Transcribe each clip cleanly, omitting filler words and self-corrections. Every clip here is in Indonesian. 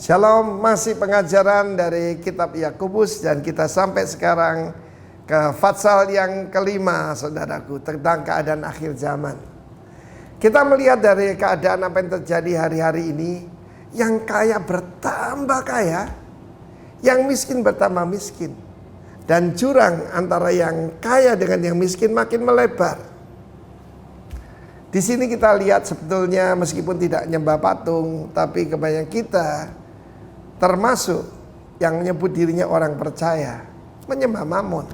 Shalom, masih pengajaran dari kitab Yakobus dan kita sampai sekarang ke pasal yang kelima, saudaraku, tentang keadaan akhir zaman. Kita melihat dari keadaan apa yang terjadi hari-hari ini, yang kaya bertambah kaya, yang miskin bertambah miskin, dan jurang antara yang kaya dengan yang miskin makin melebar. Di sini kita lihat sebetulnya meskipun tidak nyembah patung, tapi kebanyakan kita termasuk yang menyebut dirinya orang percaya menyembah Mammon.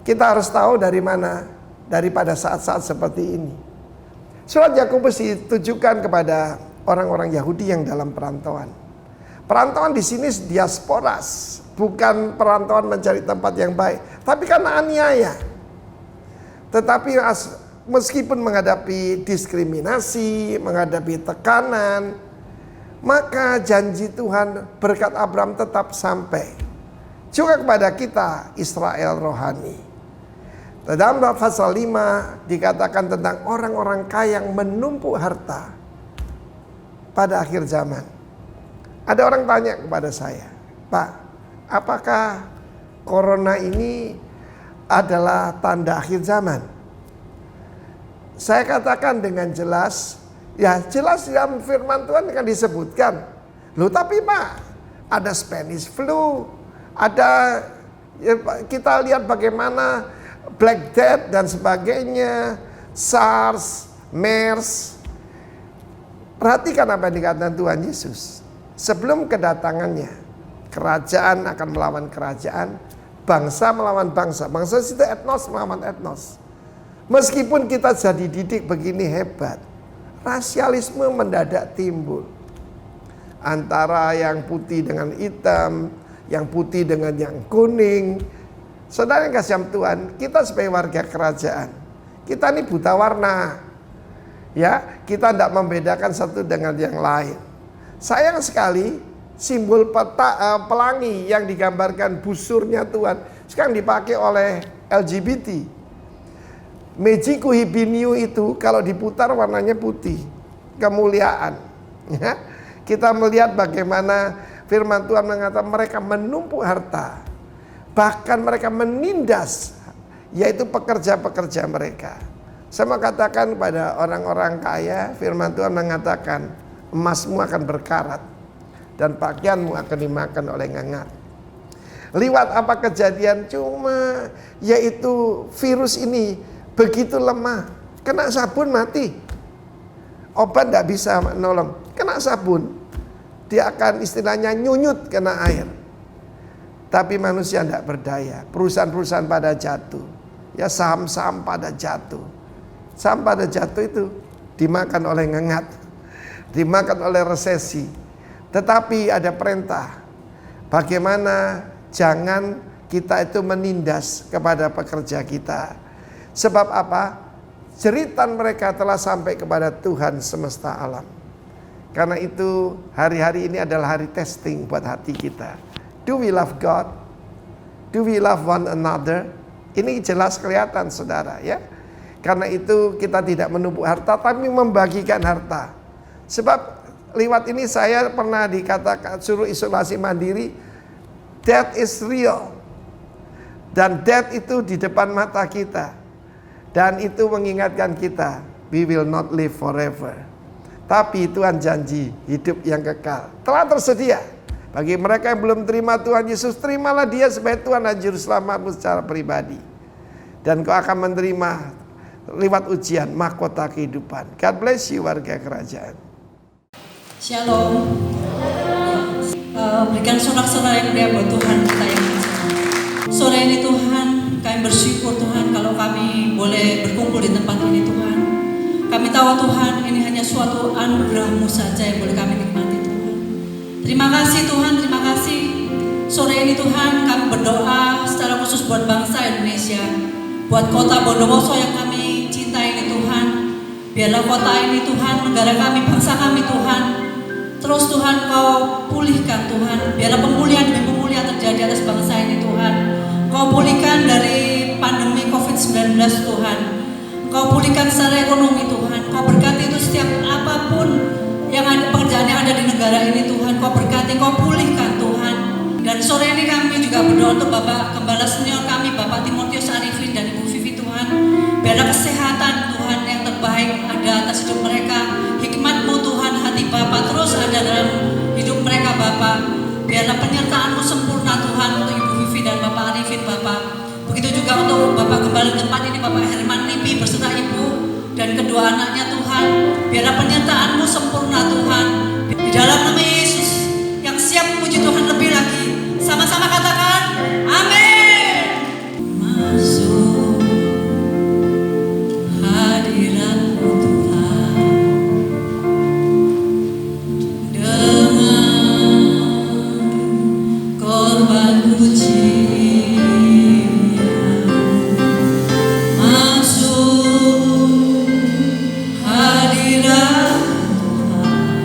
Kita harus tahu dari mana, daripada saat-saat seperti ini. Surat Yakobus ditujukan kepada orang-orang Yahudi yang dalam perantauan. Perantauan di sini diasporas, bukan perantauan mencari tempat yang baik, tapi karena aniaya. Tetapi meskipun menghadapi diskriminasi, menghadapi tekanan, maka janji Tuhan berkat Abraham tetap sampai juga kepada kita, Israel rohani. Dalam pasal 5 dikatakan tentang orang-orang kaya yang menumpuk harta pada akhir zaman. Ada orang tanya kepada saya, Pak, apakah corona ini adalah tanda akhir zaman? Saya katakan dengan jelas, ya jelas dalam firman Tuhan akan disebutkan. Loh tapi Pak, ada Spanish flu, ada ya, kita lihat bagaimana Black Death dan sebagainya, SARS, MERS. Perhatikan apa yang dikatakan Tuhan Yesus. Sebelum kedatangannya, kerajaan akan melawan kerajaan, bangsa melawan bangsa. Bangsa itu etnos melawan etnos. Meskipun kita jadi didik begini hebat, rasialisme mendadak timbul antara yang putih dengan hitam, yang putih dengan yang kuning. Saudara yang kasih Tuhan, kita sebagai warga kerajaan, kita ini buta warna, ya, kita tidak membedakan satu dengan yang lain. Sayang sekali simbol pelangi yang digambarkan busurnya Tuhan sekarang dipakai oleh LGBT. Mejiku hibiniu itu kalau diputar warnanya putih, kemuliaan. Ya. Kita melihat bagaimana firman Tuhan mengatakan mereka menumpuk harta, bahkan mereka menindas, yaitu pekerja-pekerja mereka. Saya mau katakan pada orang-orang kaya, firman Tuhan mengatakan emasmu akan berkarat dan pakaianmu akan dimakan oleh ngengat. Liwat apa kejadian? Cuma yaitu virus ini begitu lemah, kena sabun mati. Obat tidak bisa menolong, kena sabun dia akan istilahnya nyunyut kena air. Tapi manusia tidak berdaya, perusahaan-perusahaan pada jatuh, ya saham-saham pada jatuh. Saham pada jatuh itu dimakan oleh ngengat, dimakan oleh resesi. Tetapi ada perintah, bagaimana jangan kita itu menindas kepada pekerja kita. Sebab apa? Jeritan mereka telah sampai kepada Tuhan semesta alam. Karena itu hari-hari ini adalah hari testing buat hati kita. Do we love God? Do we love one another? Ini jelas kelihatan saudara ya. Karena itu kita tidak menumpuk harta tapi membagikan harta. Sebab lewat ini saya pernah dikatakan suruh isolasi mandiri. Death is real. Dan death itu di depan mata kita. Dan itu mengingatkan kita, we will not live forever. Tapi Tuhan janji hidup yang kekal telah tersedia. Bagi mereka yang belum terima Tuhan Yesus, terimalah dia sebagai Tuhan dan Juru Selamatmu secara pribadi. Dan kau akan menerima lewat ujian mahkota kehidupan. God bless you warga kerajaan. Shalom. Berikan sorak-sorai yang mulia buat Tuhan kita yang sore ini Tuhan, kami bersyukur Tuhan kalau kami boleh berkumpul di tempat ini Tuhan. Kami tahu Tuhan ini hanya suatu anugerah-Mu saja yang boleh kami nikmati Tuhan. Terima kasih Tuhan, terima kasih. Sore ini Tuhan kami berdoa secara khusus buat bangsa Indonesia, buat kota Bondowoso yang kami cintai ini Tuhan. Biarlah kota ini Tuhan, negara kami, bangsa kami Tuhan, terus Tuhan Kau pulihkan Tuhan. Biarlah pemulihan demi pemulihan terjadi atas bangsa ini Tuhan. Kau pulihkan dari pandemi COVID-19 Tuhan. Kau pulihkan secara ekonomi Tuhan. Kau berkati itu setiap apapun yang ada, pekerjaan yang ada di negara ini Tuhan. Kau sore ini kami juga berdoa untuk Bapak Gembala Senior kami, Bapak Timotius Arifin dan Ibu Vivi Tuhan. Biarlah kesehatan Tuhan yang terbaik ada atas hidup mereka. Hikmat-Mu Tuhan, hati Bapak terus ada dalam hidup mereka Bapak. Biarlah penyertaan-Mu sempurna Tuhan untuk Ibu Vivi dan Bapak Arifin Bapak. Begitu juga untuk Bapak Gembala tempat ini, Bapak Herman Lipi beserta Ibu dan kedua anaknya Tuhan. Biarlah penyertaan-Mu sempurna Tuhan. Di dalam nama Yesus yang siap puji Tuhan lebih lagi. Sama-sama katakan amin. Masuk hadirat-Mu Tuhan dengan korban pujian. Masuk hadirat Tuhan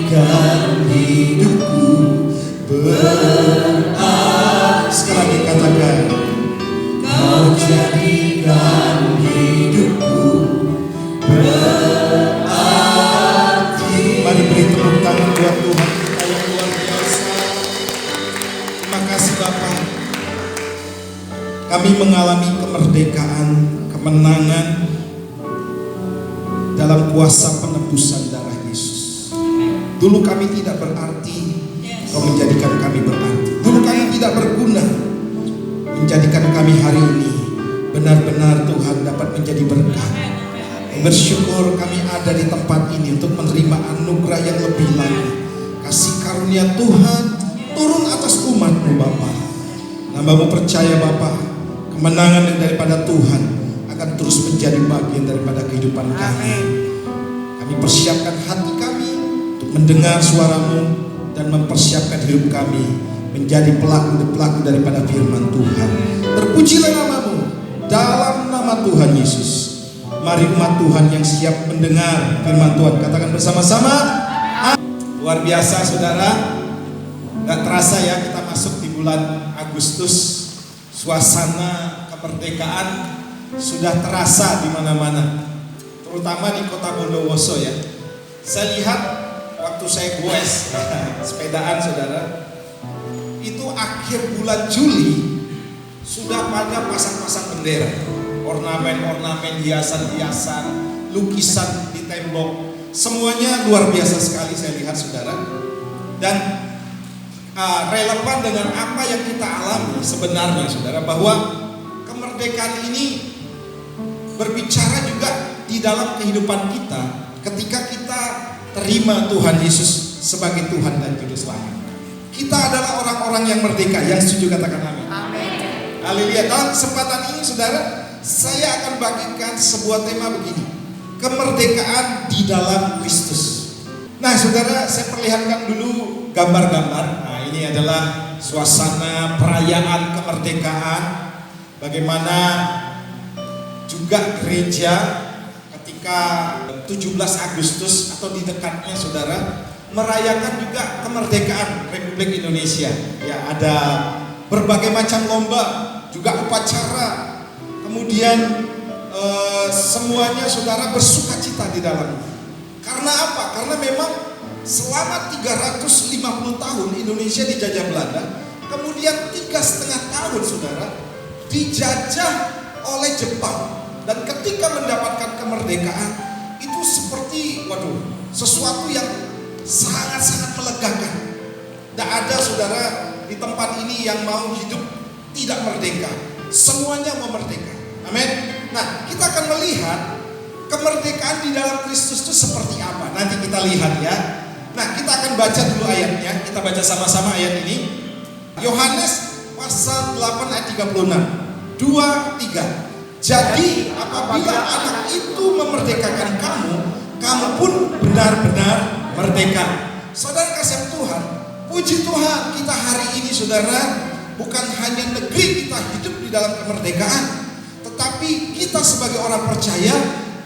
jadikan hidupku berarti. Sekali lagi katakan, Kau jadikan hidupku berarti. Mari beri tepuk tangan buat Tuhan kita yang luar biasa. Terima kasih Bapa. Kami mengalami kemerdekaan, kemenangan dalam kuasa penebusan darah Yesus. Dulu kami tidak berarti, Kau menjadikan kami berarti. Dulu kami tidak berguna, menjadikan kami hari ini benar-benar Tuhan dapat menjadi berkat. Bersyukur kami ada di tempat ini untuk menerima anugerah yang lebih lagi. Kasih karunia Tuhan turun atas umat-Mu Bapa. Hamba-Mu percaya Bapa, kemenangan daripada Tuhan akan terus menjadi bagian daripada kehidupan kami. Kami persiapkan hati kami untuk mendengar suara-Mu dan mempersiapkan hidup kami menjadi pelaku-pelaku daripada firman Tuhan. Terpujilah nama-Mu dalam nama Tuhan Yesus. Mari umat Tuhan yang siap mendengar firman Tuhan katakan bersama-sama. Luar biasa saudara. Gak terasa ya kita masuk di bulan Agustus. Suasana kemerdekaan sudah terasa di mana-mana, terutama di kota Bondowoso ya. Saya lihat waktu saya goes sepedaan saudara, itu akhir bulan Juli sudah pada pasang-pasang bendera, ornamen-ornamen, hiasan-hiasan, lukisan di tembok, semuanya luar biasa sekali saya lihat saudara. Dan relevan dengan apa yang kita alami sebenarnya saudara, bahwa kemerdekaan ini berbicara juga di dalam kehidupan kita ketika kita terima Tuhan Yesus sebagai Tuhan dan Juru Selamat. Kita adalah orang-orang yang merdeka. Yang setuju katakan amin. Haleluya. Dalam kesempatan ini saudara, saya akan bagikan sebuah tema begini, kemerdekaan di dalam Kristus. Nah saudara, saya perlihatkan dulu gambar-gambar. Nah ini adalah suasana perayaan kemerdekaan. Bagaimana juga gereja ketika 17 Agustus atau di dekatnya saudara merayakan juga kemerdekaan Republik Indonesia. Ya, ada berbagai macam lomba, juga upacara. Kemudian semuanya saudara bersukacita di dalamnya. Karena apa? Karena memang selama 350 tahun Indonesia dijajah Belanda, kemudian 3,5 tahun saudara dijajah oleh Jepang. Dan ketika mendapatkan kemerdekaan itu seperti sesuatu yang sangat-sangat melegakan. Tidak ada saudara di tempat ini yang mau hidup tidak merdeka. Semuanya mau merdeka. Amin. Nah, kita akan melihat kemerdekaan di dalam Kristus itu seperti apa. Nanti kita lihat ya. Nah, kita akan baca dulu ayatnya. Kita baca sama-sama ayat ini. Yohanes pasal 8 ayat 36. 2, 3. Jadi apabila anak itu memerdekakan kamu, kamu pun benar-benar merdeka. Saudara kasih Tuhan, puji Tuhan kita hari ini saudara, bukan hanya negeri kita hidup di dalam kemerdekaan, tetapi kita sebagai orang percaya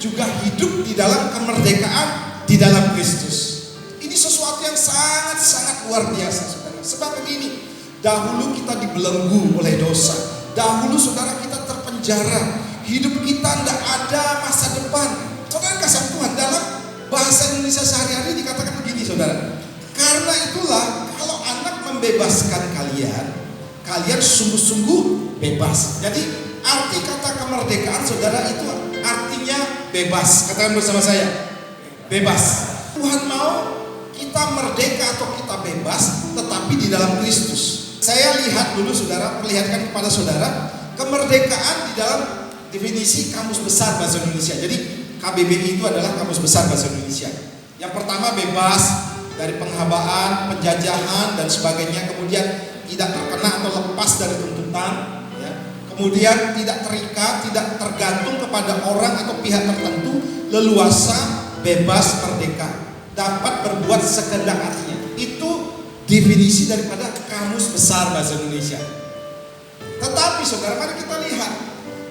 juga hidup di dalam kemerdekaan di dalam Kristus. Ini sesuatu yang sangat-sangat luar biasa saudara. Sebab begini, dahulu kita dibelenggu oleh dosa. Dahulu saudara kita terpenjara, hidup kita tidak ada masa depan. Saudara kasih Tuhan, dalam bahasa Indonesia sehari-hari dikatakan begini saudara, karena itulah kalau anak membebaskan kalian, kalian sungguh-sungguh bebas. Jadi arti kata kemerdekaan saudara itu artinya bebas. Katakan bersama saya, bebas. Tuhan mau kita merdeka atau kita bebas, tetapi di dalam Kristus. Saya lihat dulu saudara, perlihatkan kepada saudara kemerdekaan di dalam definisi Kamus Besar Bahasa Indonesia. Jadi KBBI itu adalah Kamus Besar Bahasa Indonesia. Yang pertama bebas dari penghabaan, penjajahan dan sebagainya. Kemudian tidak terkena atau lepas dari tuntutan. Ya. Kemudian tidak terikat, tidak tergantung kepada orang atau pihak tertentu. Leluasa, bebas, merdeka. Dapat berbuat sekehendak hatinya. Itu definisi daripada Kamus Besar Bahasa Indonesia. Tetapi saudara, mari kita lihat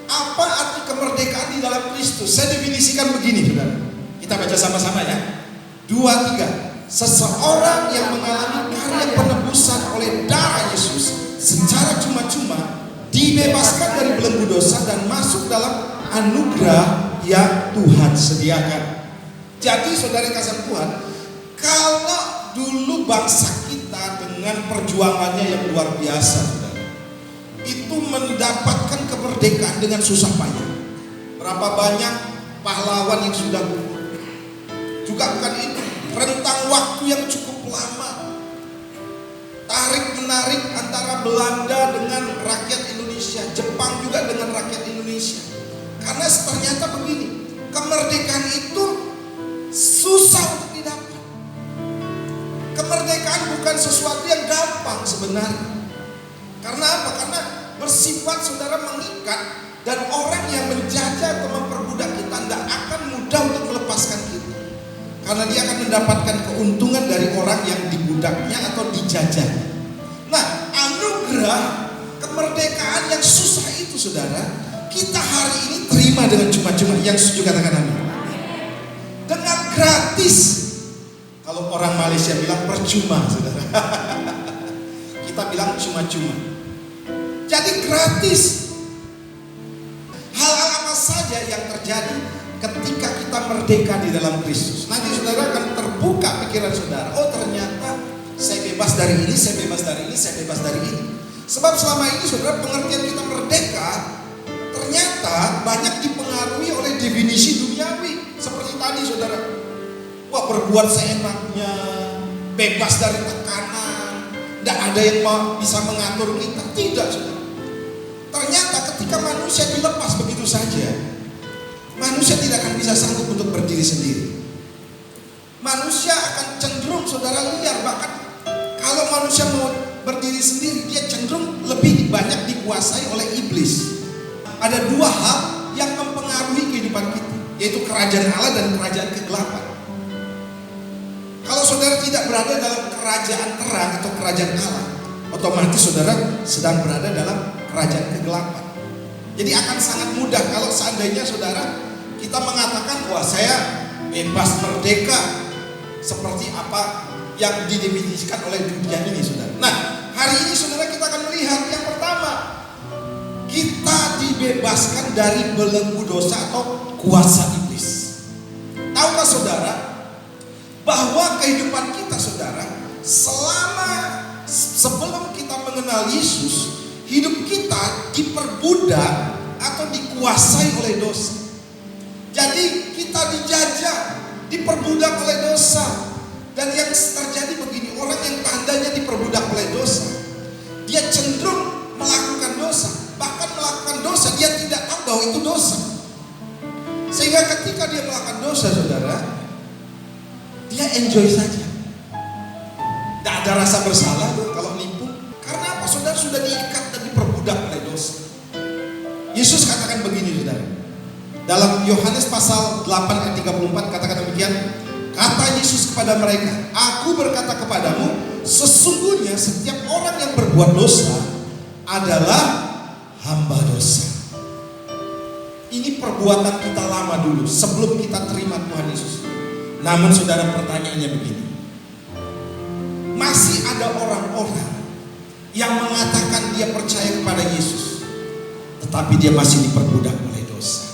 apa arti kemerdekaan di dalam Kristus. Saya definisikan begini saudara. Kita baca sama-sama ya. 2, 3. seseorang yang mengalami karya penebusan oleh darah Yesus secara cuma-cuma dibebaskan dari belenggu dosa dan masuk dalam anugerah yang Tuhan sediakan. Jadi saudara kasih Tuhan, kalau dulu bangsa kita dengan perjuangannya yang luar biasa, saudara, itu mendapatkan kemerdekaan dengan susah payah. Berapa banyak pahlawan yang sudah gugur. Juga bukan itu, rentang waktu yang cukup lama, tarik menarik antara Belanda dengan rakyat Indonesia, Jepang juga dengan rakyat Indonesia. Karena ternyata begini, kemerdekaan itu susah untuk didapat. Kemerdekaan bukan sesuatu yang gampang sebenarnya. Karena apa? Karena bersifat saudara mengikat, dan orang yang menjajah atau memperbudak kita tidak akan mudah untuk melepaskan kita. Karena dia akan mendapatkan keuntungan dari orang yang dibudaknya atau dijajahnya. Nah, anugerah kemerdekaan yang susah itu saudara, kita hari ini terima dengan cuma-cuma. Yang setuju katakan amin. Dengan gratis. Kalau orang Malaysia bilang percuma saudara. Kita bilang cuma-cuma. Jadi gratis. Hal-hal apa saja yang terjadi ketika kita merdeka di dalam Kristus, nanti saudara akan terbuka pikiran saudara. Oh ternyata saya bebas dari ini, saya bebas dari ini, saya bebas dari ini. Sebab selama ini saudara, pengertian kita merdeka ternyata banyak dipengaruhi oleh definisi duniawi. Seperti tadi saudara, wah berbuat seenaknya, bebas dari tekanan, tidak ada yang bisa mengatur kita. Tidak saudara. Ternyata ketika manusia dilepas begitu saja, manusia tidak akan bisa sanggup untuk berdiri sendiri. Manusia akan cenderung saudara liar. Bahkan kalau manusia mau berdiri sendiri, dia cenderung lebih banyak dikuasai oleh iblis. Ada dua hal yang mempengaruhi kehidupan kita, yaitu kerajaan Allah dan kerajaan kegelapan. Kalau saudara tidak berada dalam kerajaan terang atau kerajaan Allah, otomatis saudara sedang berada dalam kerajaan kegelapan. Jadi akan sangat mudah kalau seandainya saudara kita mengatakan wah saya bebas merdeka seperti apa yang didefinisikan oleh dunia ini saudara. Nah hari ini saudara kita akan melihat yang pertama, kita dibebaskan dari belenggu dosa atau kuasa iblis. Tahukah saudara bahwa kehidupan kita saudara sebelum kita mengenal Yesus, hidup kita diperbudak atau dikuasai oleh dosa. Jadi kita dijajah, diperbudak oleh dosa. Dan yang terjadi begini, orang yang tandanya diperbudak oleh dosa, dia cenderung melakukan dosa. Bahkan melakukan dosa, dia tidak tahu bahwa itu dosa. Sehingga ketika dia melakukan dosa saudara, dia enjoy saja. Tidak ada rasa bersalah tuh kalau nipu. Karena apa? Saudara sudah diikat dan diperbudak oleh dosa. Yesus katakan begini saudara, dalam Yohanes pasal 8 ayat 34 katakan demikian. Kata Yesus kepada mereka, aku berkata kepadamu, sesungguhnya setiap orang yang berbuat dosa adalah hamba dosa. Ini perbuatan kita lama dulu sebelum kita terima Tuhan Yesus. Namun saudara, pertanyaannya begini, masih ada orang-orang yang mengatakan dia percaya kepada Yesus, tetapi dia masih diperbudak oleh dosa.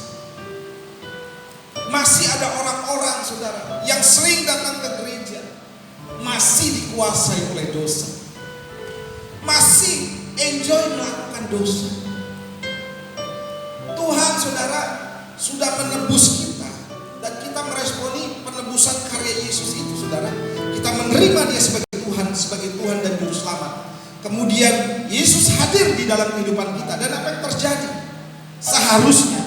Masih ada orang-orang saudara yang sering datang ke gereja, masih dikuasai oleh dosa, masih enjoy melakukan dosa. Tuhan saudara sudah menebus kita, dan kita meresponi penebusan karya Yesus itu saudara. Kita menerima dia sebagai Tuhan dan Juru Selamat. Kemudian Yesus hadir di dalam kehidupan kita, dan apa yang terjadi? Seharusnya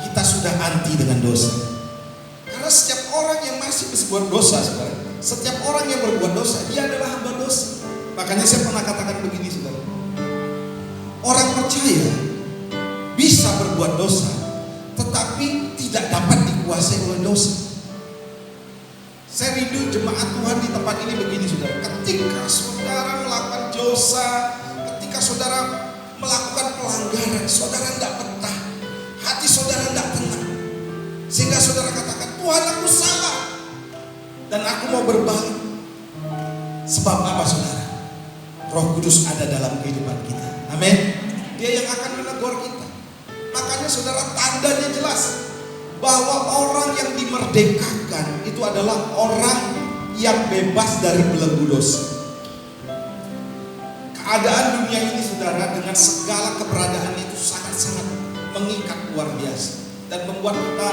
kita sudah anti dengan dosa. Karena setiap orang yang masih berbuat dosa saudara, setiap orang yang berbuat dosa, dia adalah hamba dosa. Makanya saya pernah katakan begini saudara, orang percaya bisa berbuat dosa, tetapi tidak dapat dikuasai oleh dosa. Saya rindu jemaat Tuhan di tempat ini begini saudara, ketika saudara melakukan dosa, ketika saudara melakukan pelanggaran, saudara tidak betah, hati saudara tidak tenang, sehingga saudara katakan, Tuhan aku salah. Dan aku mau berbalik. Sebab apa saudara? Roh Kudus ada dalam kehidupan kita. Amin. Dia yang akan menegur kita. Makanya saudara, tandanya jelas bahwa orang yang dimerdekakan itu adalah orang yang bebas dari belenggu dosa. Keadaan dunia ini saudara, dengan segala keberadaan itu sangat-sangat mengikat luar biasa dan membuat kita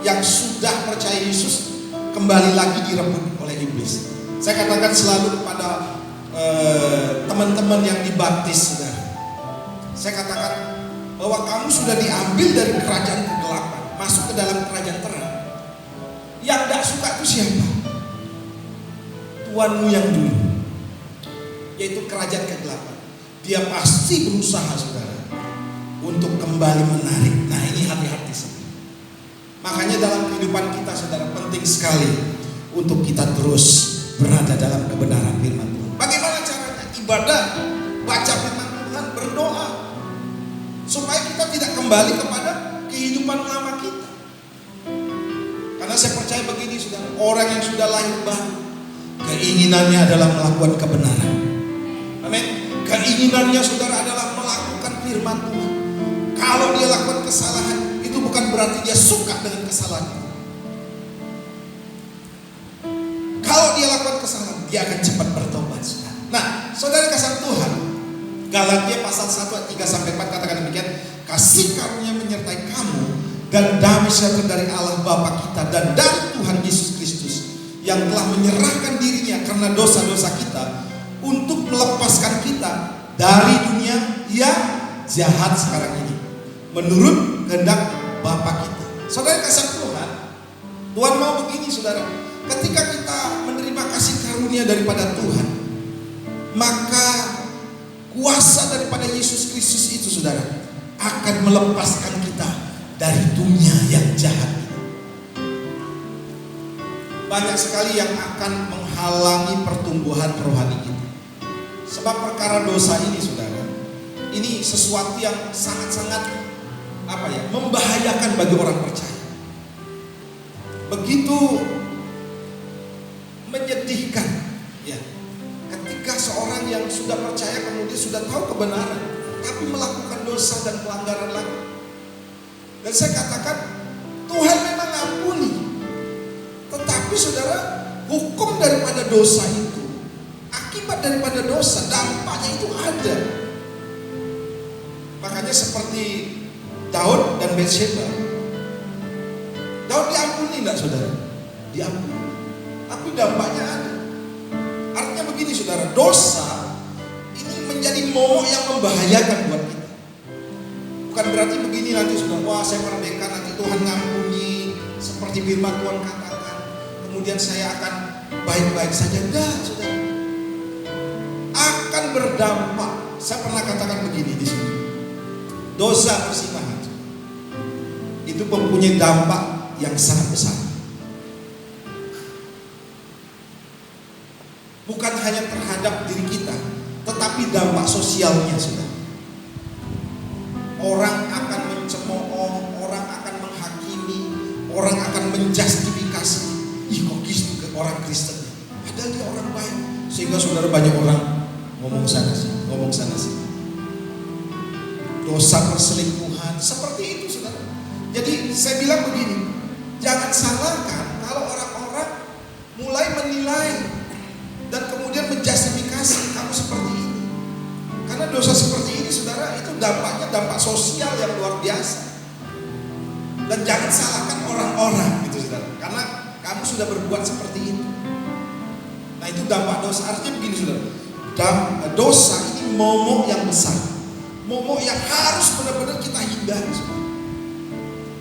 yang sudah percaya Yesus kembali lagi direbut oleh iblis. Saya katakan selalu kepada teman-teman yang dibaptis saudara, saya katakan bahwa kamu sudah diambil dari kerajaan kegelapan masuk ke dalam kerajaan terang. Yang tidak suka itu siapa? Tuanmu yang dulu, yaitu kerajaan kegelapan. Dia pasti berusaha saudara untuk kembali menarik. Nah ini hati-hati saudara. Makanya dalam kehidupan kita saudara, penting sekali untuk kita terus berada dalam kebenaran firman Tuhan. Bagaimana caranya? Ibadah, baca firman Tuhan, berdoa, supaya kita tidak kembali kepada kehidupan lama kita. Karena saya percaya begini saudara, orang yang sudah lahir baru, keinginannya adalah melakukan kebenaran. Amin. Keinginannya saudara adalah melakukan firman Tuhan. Kalau dia lakukan kesalahan, itu bukan berarti dia suka dengan kesalahan itu. Kalau dia lakukan kesalahan, dia akan cepat bertobat saudara. Nah saudara kasih Tuhan, Galatia pasal 1 ayat 3-4 katakan demikian, kasih karunia menyertai kamu dan damai sejahtera dari Allah Bapa kita dan dari Tuhan Yesus Kristus yang telah menyerahkan dirinya karena dosa-dosa kita untuk melepaskan kita dari dunia yang jahat sekarang ini menurut kehendak Bapa kita. Saudara kasih Tuhan, Tuhan mau begini saudara, ketika kita menerima kasih karunia daripada Tuhan, maka kuasa daripada Yesus Kristus itu saudara akan melepaskan kita dari dunia yang jahat. Banyak sekali yang akan menghalangi pertumbuhan rohani kita. Sebab perkara dosa ini saudara, ini sesuatu yang sangat-sangat membahayakan bagi orang percaya. Begitu menyedihkan ya, ketika seorang yang sudah percaya kemudian sudah tahu kebenaran tapi melakukan dosa dan pelanggaran lagi. Dan saya katakan Tuhan memang ampuni, tetapi saudara, hukum daripada dosa itu, akibat daripada dosa, dampaknya itu ada. Makanya seperti Daud dan Batsheba, Daud diampuni enggak saudara? Diampuni, tapi dampaknya ada. Artinya begini saudara, dosa ini menjadi momok yang membahayakan buat kita. Bukan berarti begini nanti sudah, wah saya merdeka, nanti Tuhan ngampuni seperti firman Tuhan katakan, kemudian saya akan baik-baik saja. Enggak saudara, akan berdampak. Saya pernah katakan begini di sini, dosa persimpahan itu mempunyai dampak yang sangat besar. Bukan hanya terhadap diri kita, tetapi dampak sosialnya sudah. Orang akan mencemooh, orang akan menghakimi, orang akan menjustifikasi. Ih kok gitu orang Kristen, padahal dia orang baik. Sehingga saudara banyak orang ngomong sana sih, ngomong sana sih. Dosa perselingkuhan seperti itu saudara. Jadi saya bilang begini, jangan salahkan kalau orang-orang mulai menilai dan kemudian menjustifikasi kamu seperti ini. Karena dosa seperti ini saudara, itu dampaknya dampak sosial yang luar biasa. Dan jangan salahkan orang-orang gitu saudara, karena kamu sudah berbuat seperti itu. Nah itu dampak dosa. Artinya begini saudara, dosa ini momok yang besar, momok yang harus benar-benar kita hindari saudara.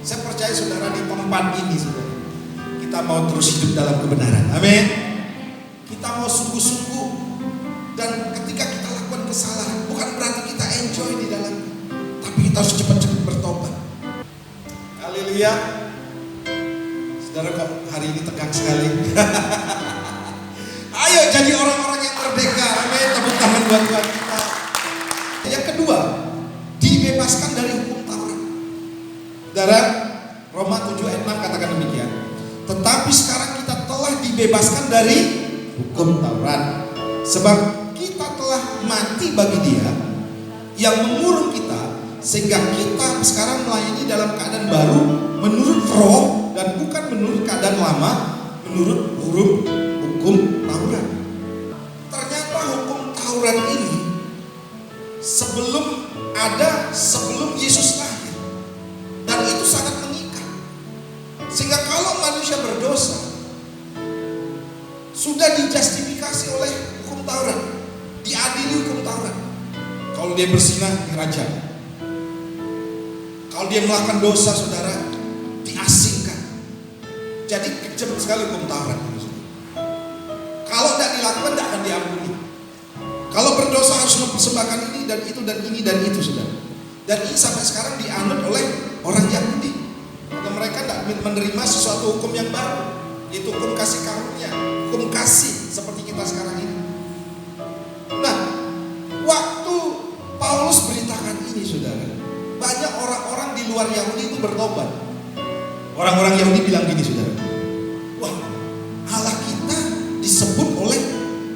Saya percaya saudara di tempat ini saudara, kita mau terus hidup dalam kebenaran. Amin. Kita mau sungguh-sungguh, dan ketika kita lakukan kesalahan bukan berarti kita enjoy di dalam, tapi kita harus cepat-cepat bertobat. Haleluya. Saudara kok hari ini tegang sekali. Ayo jadi orang-orang yang merdeka. Amin. Tepuk tangan buat Tuhan kita. Yang kedua, dibebaskan dari hukum Taurat. Saudara, Roma 7 ayat 6 katakan demikian. Tetapi sekarang kita telah dibebaskan bebaskan dari hukum Taurat. Sebab kita telah mati bagi Dia yang mengurung kita, sehingga kita sekarang melayani dalam keadaan baru menurut roh dan bukan menurut keadaan lama menurut huruf hukum Taurat. Ternyata hukum Taurat ini sebelum Yesus lahir, dan itu sangat mengikat. Sehingga kalau manusia berdosa sudah dijustifikasi oleh hukum Taurat, diadili hukum Taurat. Kalau dia berzinah dirajam, kalau dia melakukan dosa saudara diasingkan. Jadi kejam sekali hukum Taurat. Kalau tidak dilakukan tidak akan diampuni. Kalau berdosa harus mempersembahkan ini dan itu dan ini dan itu saudara. Dan ini sampai sekarang dianut oleh orang Yahudi. Karena mereka tidak menerima sesuatu hukum yang baru, yaitu hukum kasih karunia, hukum kasih seperti kita sekarang ini. Nah, waktu Paulus beritakan ini saudara, banyak orang-orang di luar Yahudi itu bertobat. Orang-orang Yahudi bilang gini saudara, wah, Allah kita disebut oleh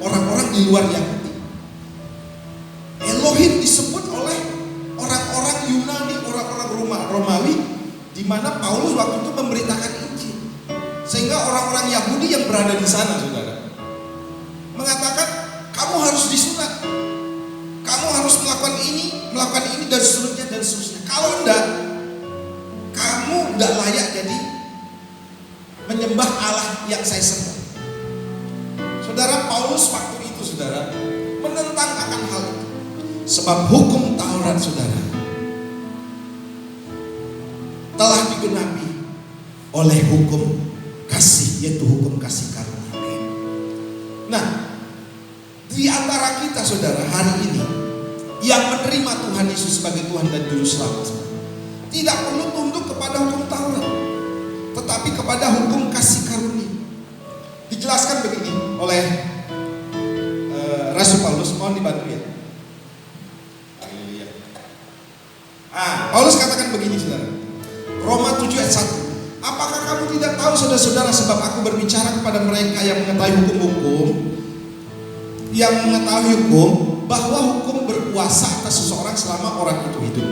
orang-orang di luar Yahudi. Elohim disebut oleh orang-orang Yunani, orang-orang Romawi, di mana Paulus waktu itu memberitakan Injil. Sehingga orang-orang Yahudi yang berada di sana saudara mengatakan, kamu harus disunat, kamu harus melakukan ini dan seterusnya dan seterusnya. Kalau enggak, kamu enggak layak jadi menyembah Allah yang saya sembah. Saudara, Paulus waktu itu saudara menentang akan hal itu. Sebab hukum Taurat saudara telah digenapi oleh hukum kasih, yaitu hukum kasih karunia. Nah, di antara kita saudara hari ini yang menerima Tuhan Yesus sebagai Tuhan dan Juru Selamat, tidak perlu tunduk kepada hukum Taurat, tetapi kepada hukum kasih karunia. Dijelaskan begini oleh Rasul Paulus, mohon dibantu ya. Paulus katakan begini saudara, Roma 7 ayat 1. Apakah kamu tidak tahu saudara-saudara, sebab aku berbicara kepada mereka yang mengetahui hukum, bahwa hukum berkuasa atas seseorang selama orang itu hidup.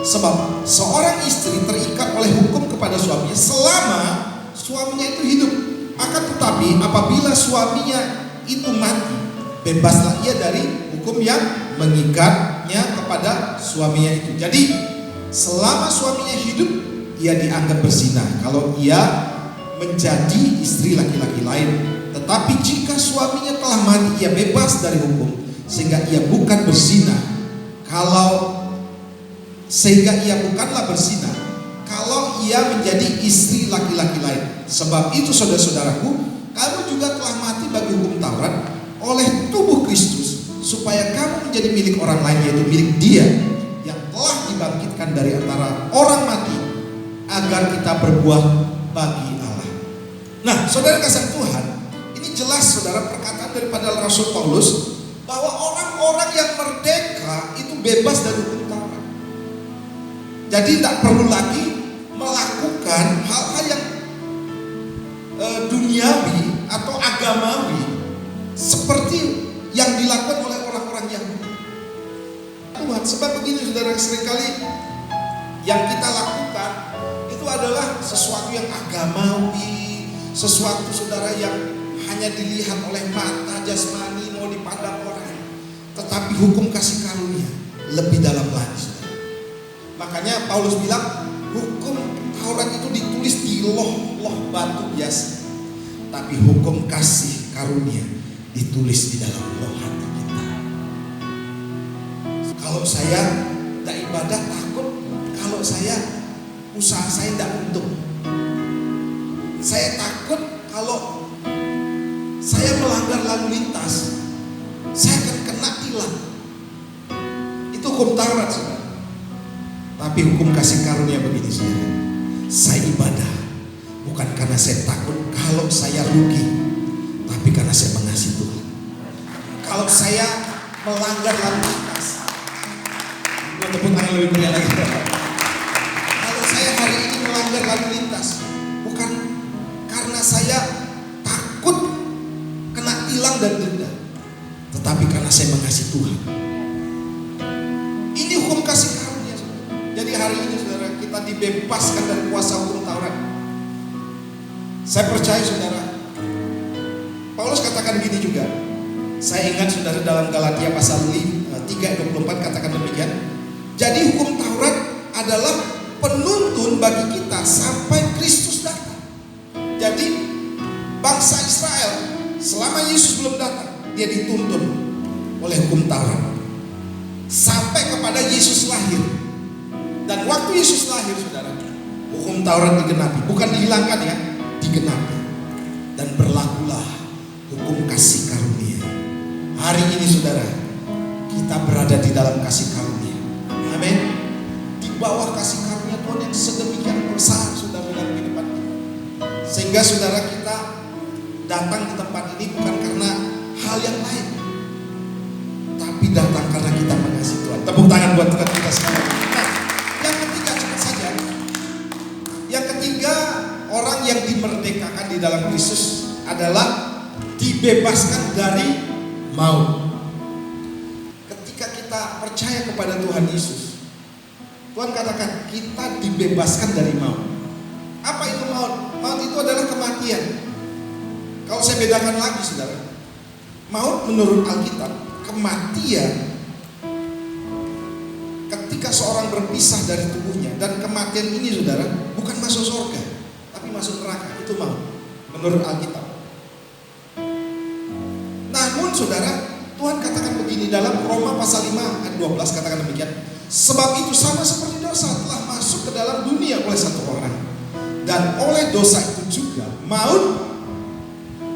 Sebab seorang istri terikat oleh hukum kepada suaminya selama suaminya itu hidup. Akan tetapi apabila suaminya itu mati, bebaslah ia dari hukum yang mengikatnya kepada suaminya itu. Jadi selama suaminya hidup, ia dianggap berzina kalau ia menjadi istri laki-laki lain. Tetapi jika suaminya telah mati, ia bebas dari hukum, sehingga ia bukanlah berzina kalau ia menjadi istri laki-laki lain. Sebab itu saudara-saudaraku, kamu juga telah mati bagi hukum Taurat oleh tubuh Kristus, supaya kamu menjadi milik orang lain, yaitu milik Dia yang telah dibangkitkan dari antara orang mati, agar kita berbuah bagi Allah. Nah, saudara kasih Tuhan, ini jelas saudara perkataan daripada Rasul Paulus bahwa orang-orang yang merdeka itu bebas dari hukum Taurat. Jadi tidak perlu lagi melakukan hal-hal yang duniawi atau agamawi seperti yang dilakukan oleh orang-orang Yahudi. Tuhan, sebab begini saudara, seringkali yang kita lakukan itu adalah sesuatu yang agamawi, sesuatu saudara yang hanya dilihat oleh mata jasmani, mau dipandang orang. Tetapi hukum kasih karunia lebih dalam lagi saudara. Makanya Paulus bilang hukum Taurat itu ditulis di loh batu biasa, tapi hukum kasih karunia ditulis di dalam loh hati kita. Kalau saya tidak ibadah takut, kalau saya usaha saya tidak untung. Saya takut kalau saya melanggar lalu lintas, saya akan kena tilang. Itu hukum Taurat saudara. Tapi hukum kasih karunia begini saudara, saya ibadah bukan karena saya takut kalau saya rugi, tapi karena saya mengasihi Tuhan. Kalau saya melanggar lalu lintas, tepuk tangan lebih meriah lagi. Kalau saya hari ini melanggar lalu lintas, bukan karena saya takut kesal dan dendam, tetapi karena saya mengasihi Tuhan. Ini hukum kasih karunia. Jadi hari ini saudara, kita dibebaskan dari kuasa hukum Taurat. Saya percaya saudara, Paulus katakan gini juga. Saya ingat saudara dalam Galatia pasal 3:24 katakan demikian. Jadi hukum Taurat adalah penuntun bagi kita sampai Kristus datang. Jadi bangsa Israel selama Yesus belum datang, dia dituntun oleh hukum Taurat sampai kepada Yesus lahir. Dan waktu Yesus lahir saudara, hukum Taurat digenapi, bukan dihilangkan ya, digenapi. Dan berlakulah hukum kasih karunia. Hari ini saudara, kita berada di dalam kasih karunia. Amin. Di bawah kasih karunia Tuhan yang sedemikian besar saudara dalam kehidupan kita. Sehingga saudara kita datang di tempat ini bukan karena hal yang lain, tapi datang karena kita mengasihi Tuhan. Tepuk tangan buat Tuhan kita sekalian. Nah, yang ketiga cepat saja. Yang ketiga, orang yang dimerdekakan di dalam Kristus adalah dibebaskan dari maut. Ketika kita percaya kepada Tuhan Yesus, Tuhan katakan kita dibebaskan dari maut. Apa itu maut? Maut itu adalah kematian. Kalau saya bedakan lagi saudara, maut menurut Alkitab, kematian ketika seorang berpisah dari tubuhnya. Dan kematian ini saudara, bukan masuk surga, tapi masuk neraka. Itu maut menurut Alkitab. Namun saudara, Tuhan katakan begini dalam Roma pasal 5 ayat 12 katakan demikian. Sebab itu sama seperti dosa telah masuk ke dalam dunia oleh satu orang, dan oleh dosa itu juga maut.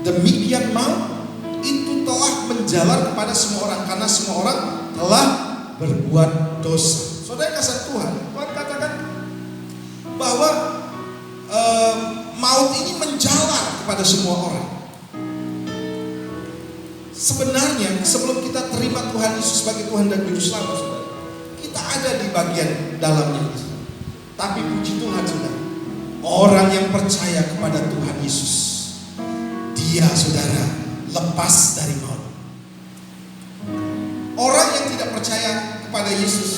Demikian maut itu telah menjalar kepada semua orang, karena semua orang telah berbuat dosa. Saudara kasih Tuhan, Tuhan katakan bahwa maut ini menjalar kepada semua orang. Sebenarnya sebelum kita terima Tuhan Yesus sebagai Tuhan dan Juru Selamat, saudara, kita ada di bagian dalamnya. Tapi puji Tuhan saudara, orang yang percaya kepada Tuhan Yesus, dia saudara lepas dari maut. Orang yang tidak percaya kepada Yesus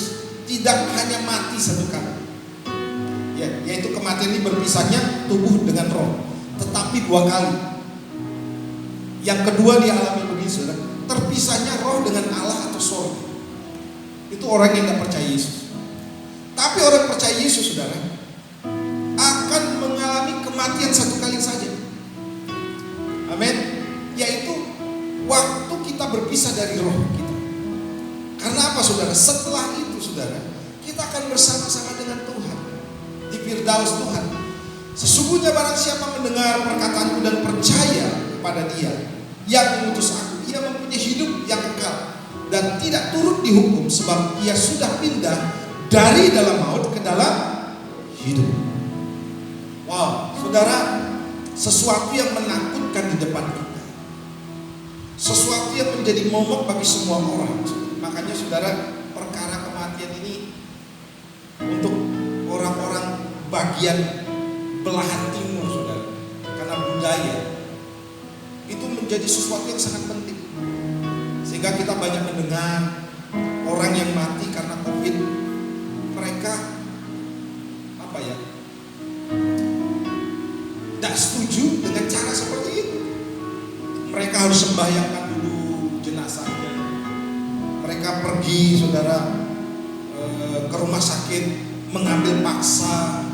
tidak hanya mati satu kali, ya, yaitu kematian ini berpisahnya tubuh dengan roh, tetapi 2 kali. Yang kedua dia alami begini saudara, terpisahnya roh dengan Allah atau surga. Itu orang yang tidak percaya Yesus. Tapi orang percaya Yesus saudara akan mengalami kematian satu kali saja. Amin. Yaitu waktu kita berpisah dari roh kita. Karena apa saudara? Setelah itu saudara, kita akan bersama-sama dengan Tuhan di Firdaus Tuhan. Sesungguhnya barang siapa mendengar perkataanku dan percaya kepada Dia yang mengutus aku, ia mempunyai hidup yang kekal dan tidak turut dihukum, sebab ia sudah pindah dari dalam maut ke dalam hidup. Wow, saudara, sesuatu yang menakutkan di depan kita, sesuatu yang menjadi momok bagi semua orang. Makanya saudara, perkara kematian ini untuk orang-orang bagian belahan timur saudara, karena budaya itu menjadi sesuatu yang sangat penting. Sehingga kita banyak mendengar orang yang mati karena COVID, mereka apa ya, tidak setuju dengan cara seperti itu. Mereka harus sembahyangkan dulu jenazahnya. Mereka pergi saudara ke rumah sakit mengambil paksa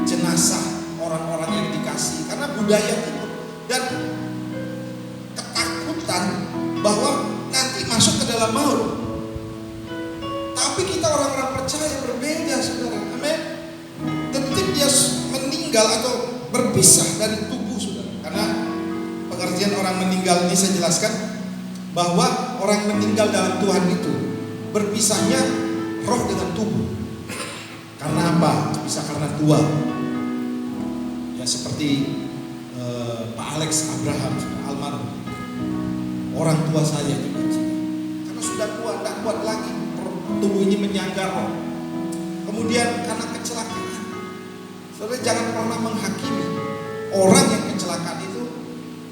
jenazah orang-orang yang dikasih, karena budaya itu dan ketakutan bahwa nanti masuk ke dalam maut. Tapi kita orang-orang percaya berbeda saudara. Amin. Detik dia meninggal atau berpisah dari tubuh saudara. Karena pengertian orang meninggal ini saya jelaskan bahwa orang meninggal dalam Tuhan itu berpisahnya roh dengan tubuh. Karena apa? Bisa karena tua. Ya seperti Pak Alex Abraham almarhum, orang tua saya juga, karena sudah tua, tidak kuat lagi, tubuh ini menyangga roh. Kemudian karena kecelakaan, saudara jangan pernah menghakimi orang yang kecelakaan itu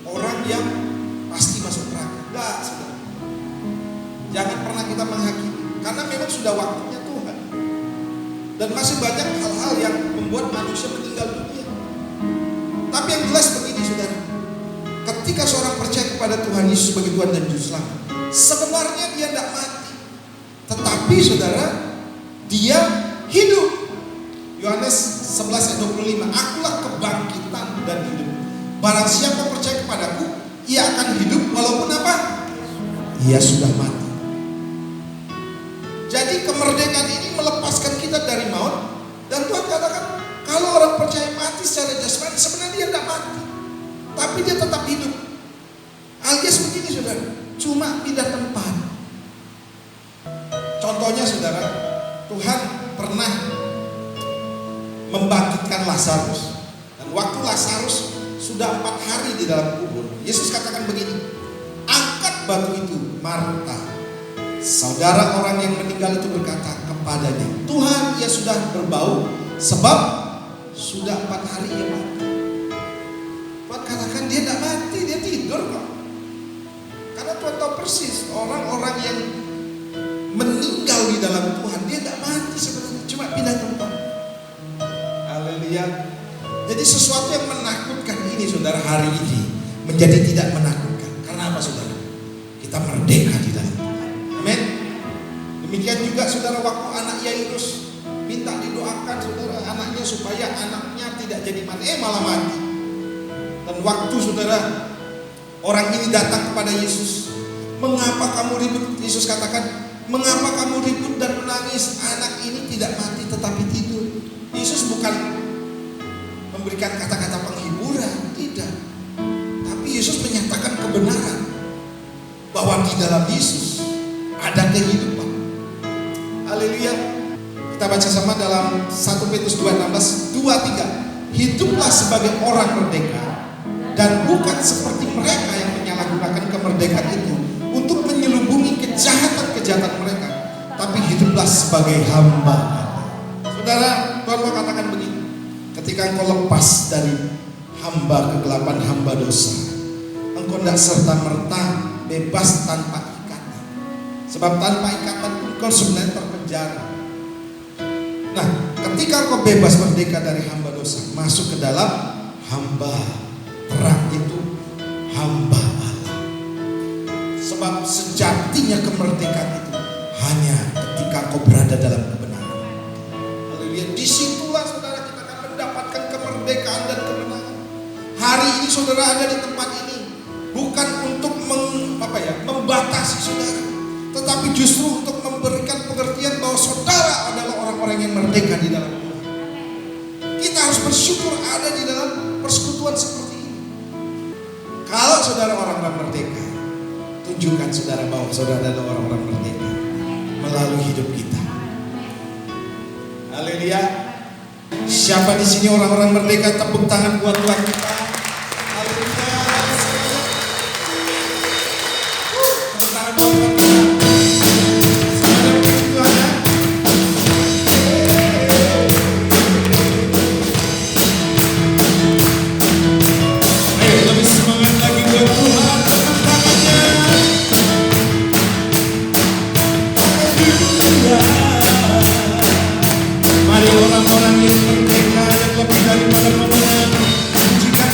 orang yang Jangan pernah kita menghakimi, karena memang sudah waktunya Tuhan. Dan masih banyak hal-hal yang membuat manusia meninggal dunia. Tapi yang jelas begini saudara, ketika seorang percaya kepada Tuhan Yesus sebagai Tuhan dan Juru Selamat, sebenarnya dia tidak mati, tetapi saudara, dia hidup. Yohanes 11 ayat 25, akulah kebangkitan dan hidup. Barang siapa percaya kepadaku, ia akan hidup walaupun apa? Ia sudah mati. Jadi kemerdekaan ini melepaskan kita dari maut. Dan Tuhan katakan, kalau orang percaya mati secara jasmani, sebenarnya dia tidak mati, tapi dia tetap hidup. Alias begini saudara, cuma pindah tempat. Contohnya saudara, Tuhan pernah membangkitkan Lazarus. Dan waktu Lazarus sudah 4 hari di dalam kubur, Yesus katakan begini, angkat batu itu. Marta, saudara orang yang meninggal itu, berkata kepadanya, Tuhan, ia sudah berbau, sebab sudah 4 hari ia mati. Tuhan katakan dia tidak mati, dia tidur kok. Karena Tuhan tahu persis orang-orang yang meninggal di dalam Tuhan, dia tidak mati sebenarnya, cuma pindah tempat. Haleluya. Jadi sesuatu yang menakutkan ini saudara hari ini menjadi tidak menakutkan. Karena apa saudara? Kita merdeka di dalam Tuhan. Amin. Demikian juga saudara, waktu anak Yairus minta didoakan saudara anaknya supaya anaknya tidak jadi mati, malah mati. Dan waktu saudara orang ini datang kepada Yesus, mengapa kamu ribut? Yesus katakan, mengapa kamu ribut dan menangis? Anak ini tidak mati tetapi tidur. Yesus bukan memberikan kata-kata penghiburan, tidak. Tapi Yesus menyatakan kebenaran bahwa di dalam Yesus ada kehidupan. Haleluya. Kita baca sama dalam 1 Petrus 2:16, 2:3. Hiduplah sebagai orang merdeka dan bukan seperti mereka yang menyalahgunakan kemerdekaan itu untuk menyelubungi kejahatan-kejahatan mereka, tapi hiduplah sebagai hamba. Saudara, Tuhan mau katakan begini, ketika engkau lepas dari hamba kegelapan, hamba dosa, engkau tidak serta-merta bebas tanpa ikatan. Sebab tanpa ikatan engkau sebenarnya terpenjara. Nah, ketika engkau bebas merdeka dari hamba dosa, masuk ke dalam hamba terang, itu hamba Allah. Sebab sejatinya kemerdekaan itu hanya ketika engkau berada dalam kebenaran. Haleluya. Disitulah saudara kita akan mendapatkan kemerdekaan dan kebenaran. Hari ini saudara ada di tempat ini bukan untuk membatasi saudara, tetapi justru untuk memberikan pengertian bahwa saudara adalah orang-orang yang merdeka di dalam Tuhan. Kita harus bersyukur ada di dalam persekutuan seperti ini. Kalau saudara orang-orang merdeka, tunjukkan saudara bahwa saudara adalah orang-orang merdeka melalui hidup kita. Haleluya. Siapa di sini orang-orang merdeka? Tepuk tangan buat Tuhan kita. Haleluya. Tepuk tangan buat Tuhan kita. Ayo lebih semangat lagi buat Tuhan. Tepuk tangannya. Mari orang-orang yang merdeka yang lebih daripada pemenang, pujikan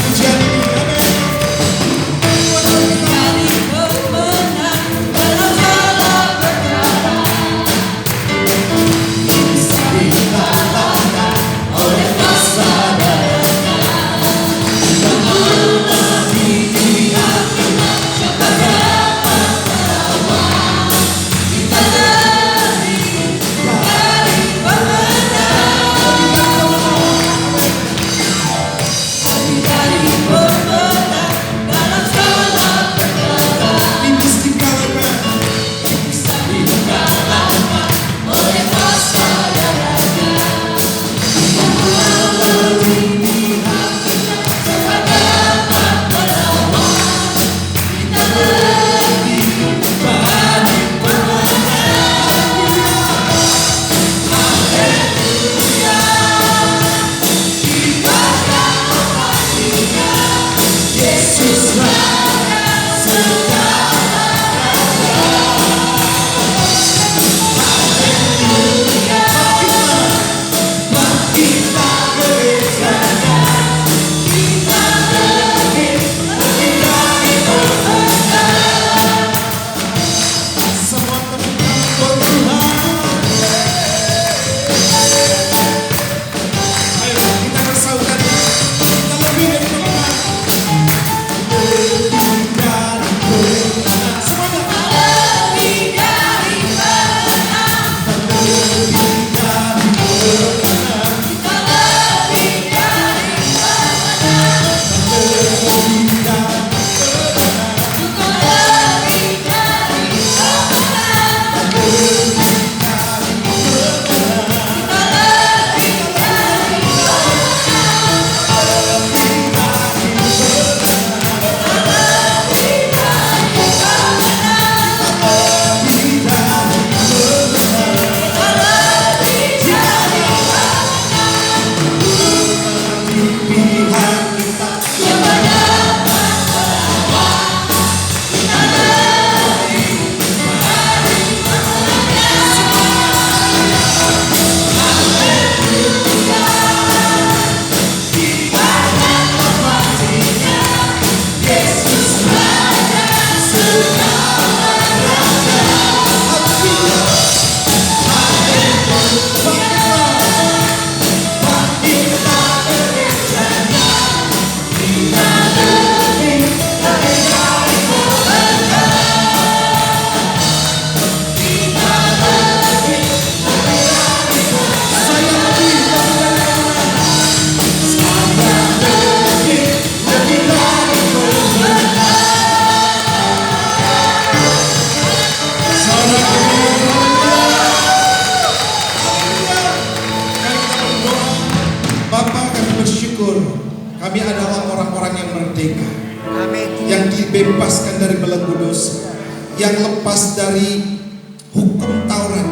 dibebaskan dari belenggu dosa, yang lepas dari hukum Taurat,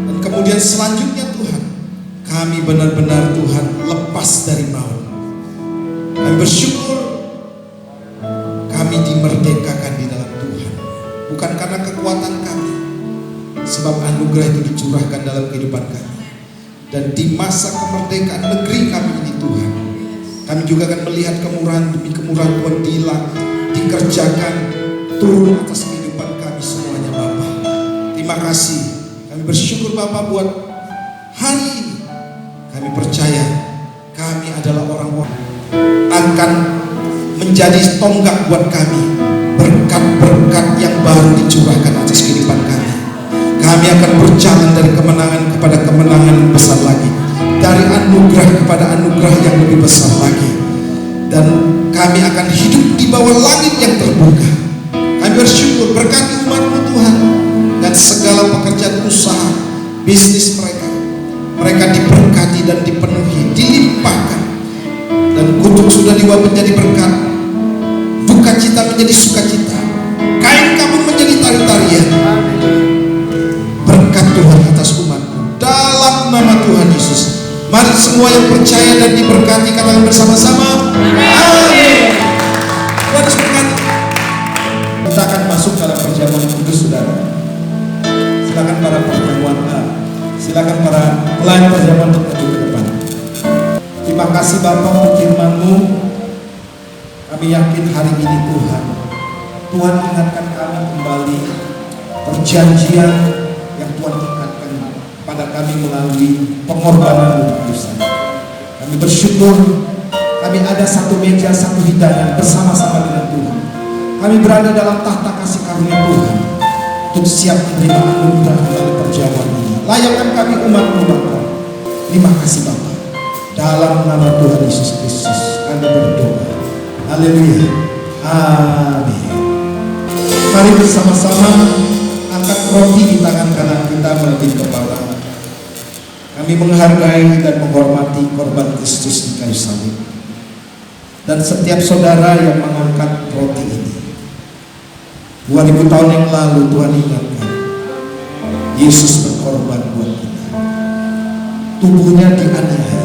dan kemudian selanjutnya Tuhan, kami benar-benar Tuhan lepas dari maut. Kami bersyukur kami dimerdekakan di dalam Tuhan, bukan karena kekuatan kami, sebab anugerah itu dicurahkan dalam kehidupan kami. Dan di masa kemerdekaan negeri kami ini Tuhan, kami juga akan melihat kemurahan demi kemurahan Tuhan dikerjakan turun atas kehidupan kami semuanya Bapa. Terima kasih. Kami bersyukur Bapa buat hari ini. Kami percaya kami adalah orang-orang akan menjadi tonggak buat kami. Berkat-berkat yang baru dicurahkan atas kehidupan kami. Kami akan berjalan dari kemenangan kepada kemenangan yang besar lagi, dari anugerah kepada anugerah yang lebih besar lagi, dan kami akan hidup di bawah langit yang terbuka. Kami bersyukur berkati umat-Mu Tuhan, dan segala pekerjaan usaha bisnis mereka diberkati dan dipenuhi, dilimpahkan, dan kutuk sudah dibuat menjadi berkat, duka cita menjadi sukacita, kain kabung menjadi tari-tarian. Berkat Tuhan atas umat-Mu dalam nama Tuhan Yesus. Mari semua yang percaya dan diberkati katakan bersama-sama amin. Tuhan Yesus berkati. Kita akan masuk dalam perjamuan kudus, saudara. Silakan para perjamuan, silakan para pelayan perjamuan untuk maju ke depan. Terima kasih Bapa untuk firman-Mu. Kami yakin hari ini Tuhan ingatkan kami kembali perjanjian yang Tuhan ingatkan pada kami melalui pengorbanan Kristus. Kami bersyukur kami ada satu meja, satu hidangan bersama-sama dengan Tuhan. Kami berada dalam tahta kasih karunia Tuhan untuk siap menerima anugerah melalui perjamuan ini. Layakkan kami umat-Mu Bapa. Terima kasih Bapa. Dalam nama Tuhan Yesus Kristus kami berdoa. Haleluya. Amin. Mari bersama-sama angkat roti di tangan kanan kita melebihi kepala. Kami menghargai dan menghormati korban Kristus di kayu salib. Dan setiap saudara yang mengangkat roti ini, 2000 tahun yang lalu Tuhan ingatkan Yesus berkorban buat kita. Tubuhnya dianiaya,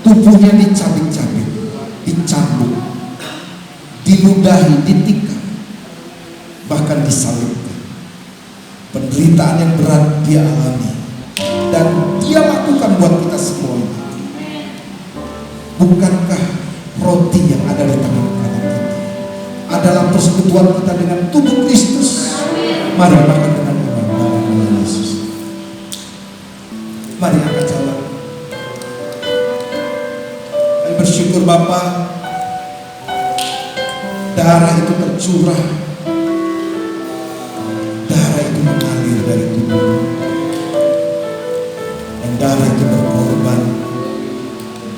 tubuhnya dicabik-cabik, dicambuk, diludahi, ditikam, bahkan disalibkan. Penderitaan yang berat Dia alami dan Dia lakukan buat kita semua. Bukankah roti yang ada di tangan kanan kita adalah persekutuan kita dengan tubuh Kristus? Mari makan dengan iman dalam nama Yesus. Mari angkat jalan. Kami bersyukur Bapa, darah itu tercurah, darah itu mengalir dari tubuh, dan darah itu berkorban,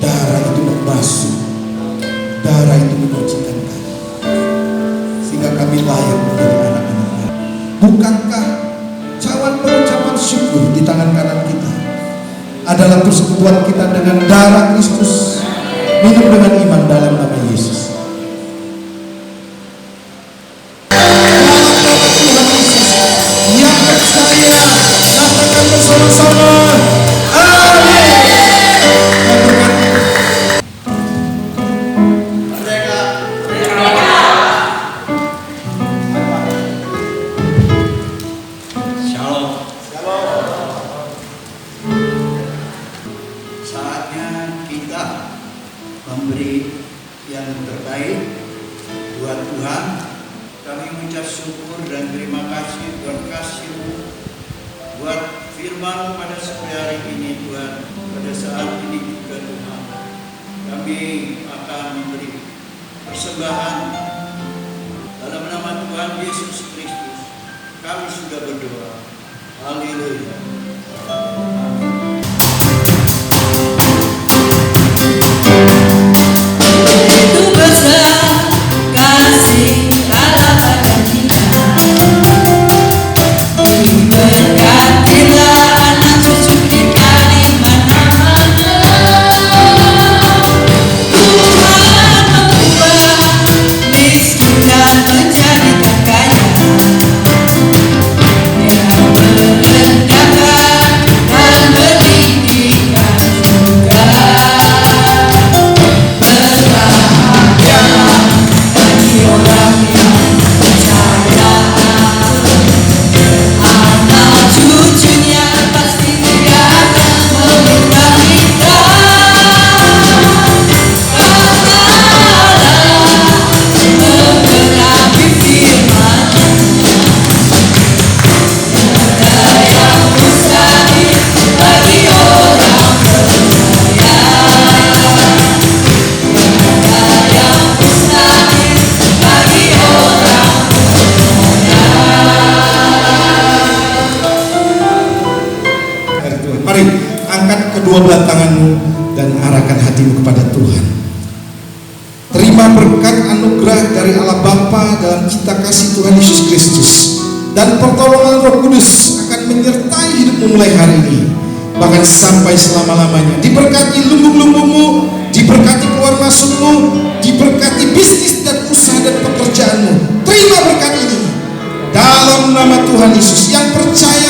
darah itu membasuh, darah itu menyucikan kami, sehingga kami layak menjadi anak-anak-Nya. Bukankah cawan pengucapan syukur di tangan kanan kita adalah persekutuan kita dengan darah Kristus? Minum dengan iman dalam nama Yesus. Yang percaya katakan bersama-sama amin. Saatnya kita memberi yang terbaik buat Tuhan. Kami mengucap syukur dan terima kasih buat kasih-Mu, buat firman pada sore hari ini Tuhan. Pada saat ini juga Tuhan, kami akan memberi persembahan dalam nama Tuhan Yesus Kristus. Kami sudah berdoa. Haleluya. Itu besar kasih Allah pada kita. Diberkatilah anak cucu kita di mana-mana. Tuhan mengubah miskin dan kedua belah tanganmu dan arahkan hatimu kepada Tuhan. Terima berkat anugerah dari Allah Bapa dalam cinta kasih Tuhan Yesus Kristus, dan pertolongan Roh Kudus akan menyertai hidupmu mulai hari ini, bahkan sampai selama-lamanya. Diberkati lumbung-lumbungmu, diberkati keluar masukmu, diberkati bisnis dan usaha dan pekerjaanmu. Terima berkat ini dalam nama Tuhan Yesus. Yang percaya